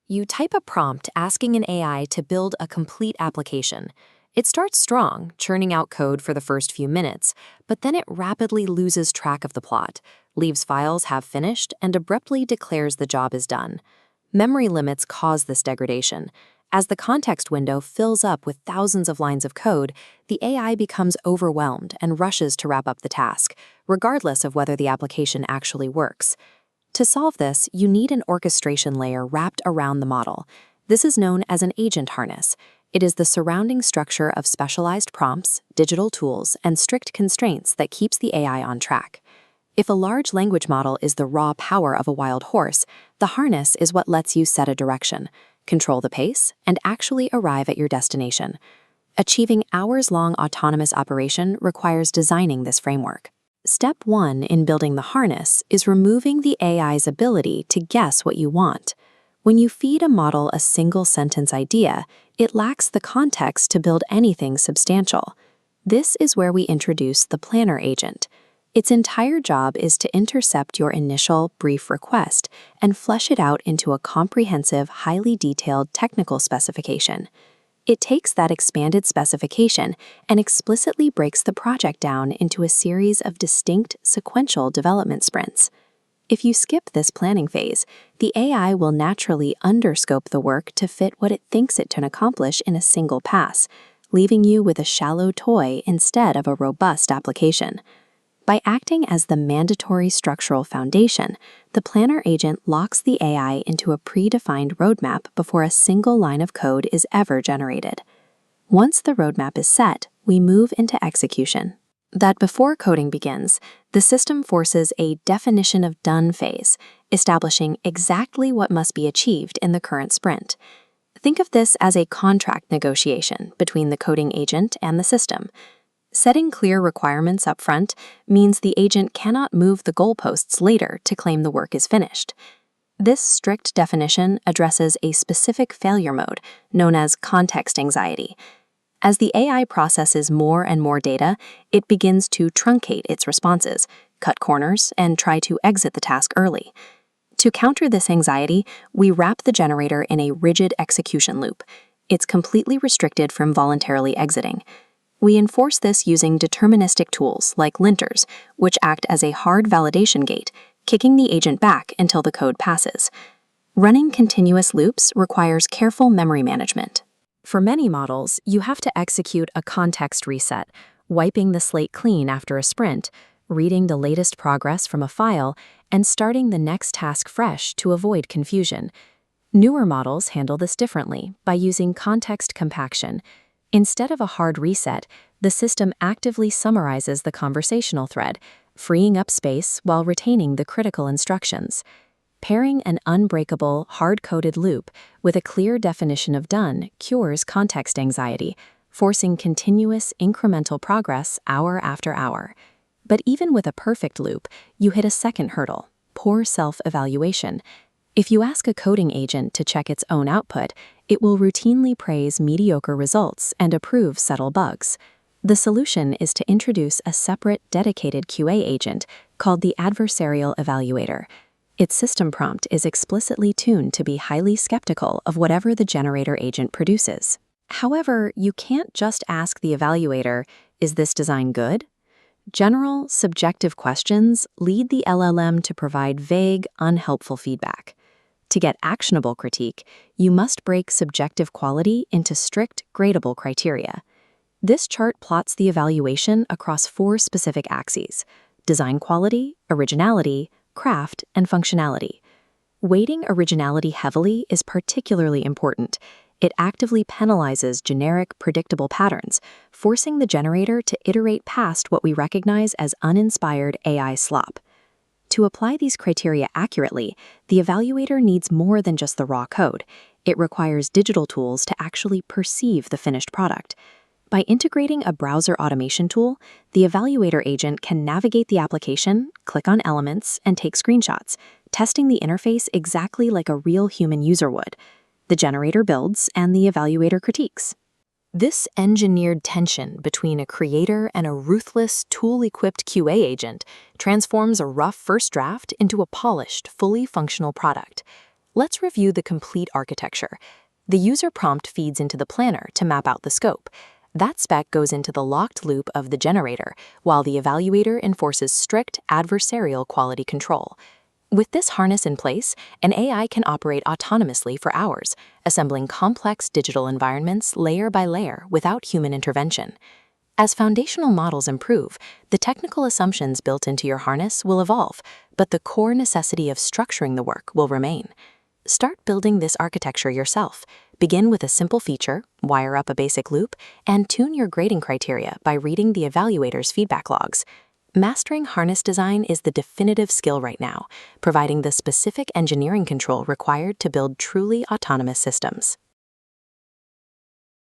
You type a prompt asking an AI to build a complete application. It starts strong, churning out code for the first few minutes, but then it rapidly loses track of the plot, leaves files half finished, and abruptly declares the job is done. Memory limits cause this degradation. As the context window fills up with thousands of lines of code, the AI becomes overwhelmed and rushes to wrap up the task, regardless of whether the application actually works. To solve this, you need an orchestration layer wrapped around the model. This is known as an agent harness. It is the surrounding structure of specialized prompts, digital tools, and strict constraints that keeps the AI on track. If a large language model is the raw power of a wild horse, the harness is what lets you set a direction, control the pace, and actually arrive at your destination. Achieving hours-long autonomous operation requires designing this framework. Step 1 in building the harness is removing the AI's ability to guess what you want. When you feed a model a single-sentence idea, it lacks the context to build anything substantial. This is where we introduce the planner agent. Its entire job is to intercept your initial, brief request and flesh it out into a comprehensive, highly detailed technical specification. It takes that expanded specification and explicitly breaks the project down into a series of distinct, sequential development sprints. If you skip this planning phase, the AI will naturally underscope the work to fit what it thinks it can accomplish in a single pass, leaving you with a shallow toy instead of a robust application. By acting as the mandatory structural foundation, the planner agent locks the AI into a predefined roadmap before a single line of code is ever generated. Once the roadmap is set, we move into execution. That before coding begins, the system forces a definition of done phase, establishing exactly what must be achieved in the current sprint. Think of this as a contract negotiation between the coding agent and the system. Setting clear requirements up front means the agent cannot move the goalposts later to claim the work is finished. This strict definition addresses a specific failure mode known as context anxiety. As the AI processes more and more data, it begins to truncate its responses, cut corners, and try to exit the task early. To counter this anxiety, we wrap the generator in a rigid execution loop. It's completely restricted from voluntarily exiting. We enforce this using deterministic tools like linters, which act as a hard validation gate, kicking the agent back until the code passes. Running continuous loops requires careful memory management. For many models, you have to execute a context reset, wiping the slate clean after a sprint, reading the latest progress from a file, and starting the next task fresh to avoid confusion. Newer models handle this differently by using context compaction. Instead of a hard reset, the system actively summarizes the conversational thread, freeing up space while retaining the critical instructions. Pairing an unbreakable, hard-coded loop with a clear definition of done cures context anxiety, forcing continuous, incremental progress hour after hour. But even with a perfect loop, you hit a second hurdle: poor self-evaluation. If you ask a coding agent to check its own output, it will routinely praise mediocre results and approve subtle bugs. The solution is to introduce a separate, dedicated QA agent called the adversarial evaluator. Its system prompt is explicitly tuned to be highly skeptical of whatever the generator agent produces. However, you can't just ask the evaluator, "Is this design good?" General, subjective questions lead the LLM to provide vague, unhelpful feedback. To get actionable critique, you must break subjective quality into strict, gradable criteria. This chart plots the evaluation across 4 specific axes: design quality, originality, craft, and functionality. Weighting originality heavily is particularly important. It actively penalizes generic, predictable patterns, forcing the generator to iterate past what we recognize as uninspired AI slop. To apply these criteria accurately, the evaluator needs more than just the raw code. It requires digital tools to actually perceive the finished product. By integrating a browser automation tool, the evaluator agent can navigate the application, click on elements, and take screenshots, testing the interface exactly like a real human user would. The generator builds, and the evaluator critiques. This engineered tension between a creator and a ruthless, tool-equipped QA agent transforms a rough first draft into a polished, fully functional product. Let's review the complete architecture. The user prompt feeds into the planner to map out the scope. That spec goes into the locked loop of the generator, while the evaluator enforces strict adversarial quality control. With this harness in place, an AI can operate autonomously for hours, assembling complex digital environments layer by layer without human intervention. As foundational models improve, the technical assumptions built into your harness will evolve, but the core necessity of structuring the work will remain. Start building this architecture yourself. Begin with a simple feature, wire up a basic loop, and tune your grading criteria by reading the evaluator's feedback logs. Mastering harness design is the definitive skill right now, providing the specific engineering control required to build truly autonomous systems.